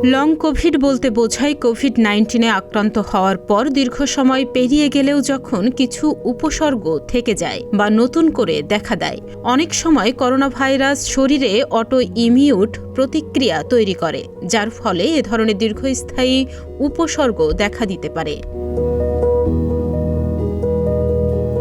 Long Covid বলতে বোঝায় COVID-19 আক্রান্ত হওয়ার পর দীর্ঘ সময় পেরিয়ে গেলেও যখন কিছু উপসর্গ থেকে যায় বা নতুন করে দেখা দেয়। অনেক সময় করোনা ভাইরাস শরীরে অটো ইমিউন প্রতিক্রিয়া তৈরি করে, যার ফলে এ ধরনের দীর্ঘস্থায়ী উপসর্গ দেখা দিতে পারে।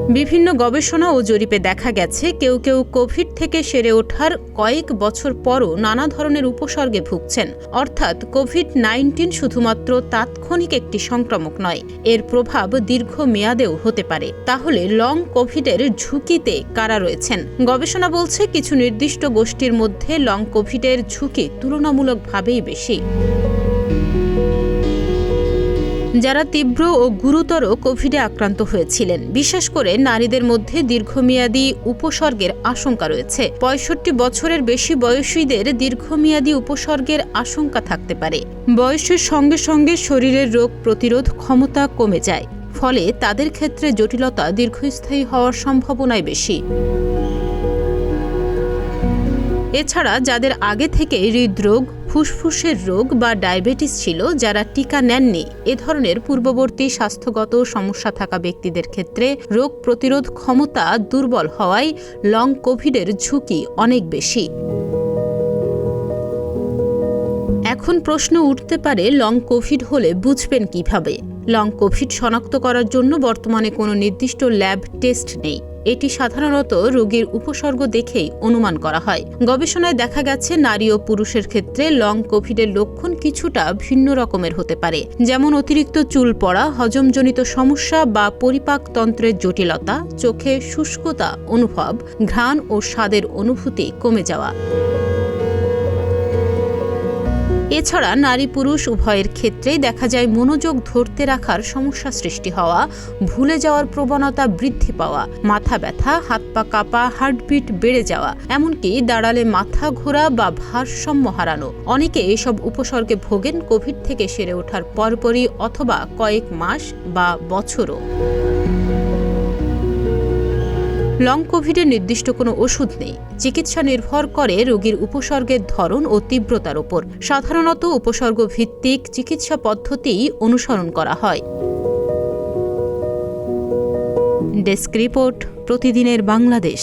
বিভিন্ন গবেষণা ও জরিপে দেখা গেছে, কেউ কেউ কোভিড থেকে সেরে ওঠার কয়েক বছর পরও নানা ধরনের উপসর্গে ভুগছেন। অর্থাৎ কোভিড-19 শুধুমাত্র তাৎক্ষণিক একটি সংক্রামক নয়, এর প্রভাব দীর্ঘমেয়াদেও হতে পারে। তাহলে লং কোভিডের ঝুঁকিতে কারা রয়েছেন? গবেষণা বলছে কিছু নির্দিষ্ট গোষ্ঠীর মধ্যে লং কোভিডের ঝুঁকি তুলনামূলকভাবেই বেশি। যারা তীব্র ও গুরুতর কোভিডে আক্রান্ত হয়েছিলেন, বিশেষ করে নারীদের মধ্যে দীর্ঘমেয়াদী উপসর্গের আশঙ্কা রয়েছে। ৬৫ বছরের বেশি বয়সীদের দীর্ঘমেয়াদী উপসর্গের আশঙ্কা থাকতে পারে। বয়সের সঙ্গে সঙ্গে শরীরের রোগ প্রতিরোধ ক্ষমতা কমে যায়, ফলে তাদের ক্ষেত্রে জটিলতা দীর্ঘস্থায়ী হওয়ার সম্ভাবনাই বেশি। এছাড়া যাদের আগে থেকে হৃদরোগ, ফুসফুসের রোগ বা ডায়াবেটিস ছিল, যারা টিকা নেননি, এ ধরনের পূর্ববর্তী স্বাস্থ্যগত সমস্যা থাকা ব্যক্তিদের ক্ষেত্রে রোগ প্রতিরোধ ক্ষমতা দুর্বল হওয়ায় লং কোভিডের ঝুঁকি অনেক বেশি। এখন প্রশ্ন উঠতে পারে, লং কোভিড হলে বুঝবেন কিভাবে? লং কোভিড শনাক্ত করার জন্য বর্তমানে কোনো নির্দিষ্ট ল্যাব টেস্ট নেই। এটি সাধারণত রোগীর উপসর্গ দেখেই অনুমান করা হয়। গবেষণায় দেখা গেছে, নারী ও পুরুষের ক্ষেত্রে লং কোভিডের লক্ষণ কিছুটা ভিন্ন রকমের হতে পারে, যেমন অতিরিক্ত চুল পড়া, হজমজনিত সমস্যা বা পরিপাকতন্ত্রের জটিলতা, চোখে শুষ্কতা অনুভব, ঘ্রাণ ও স্বাদের অনুভূতি কমে যাওয়া। এছাড়া নারী পুরুষ উভয়ের ক্ষেত্রেই দেখা যায় মনোযোগ ধরতে রাখার সমস্যা সৃষ্টি হওয়া, ভুলে যাওয়ার প্রবণতা বৃদ্ধি পাওয়া, মাথা ব্যথা, হাত পা কাঁপা, হার্টবিট বেড়ে যাওয়া, এমনকি দাঁড়ালে মাথা ঘোরা বা ভারসাম্য হারানো। অনেকে এসব উপসর্গে ভোগেন কোভিড থেকে সেরে ওঠার পরপরই অথবা কয়েক মাস বা বছরও। লং কোভিডের নির্দিষ্ট কোনো ওষুধ নেই। চিকিৎসা নির্ভর করে রোগীর উপসর্গের ধরন ও তীব্রতার উপর। সাধারণত উপসর্গ ভিত্তিক চিকিৎসা পদ্ধতিই অনুসরণ করা হয়। ডেস্ক রিপোর্ট, প্রতিদিনের বাংলাদেশ।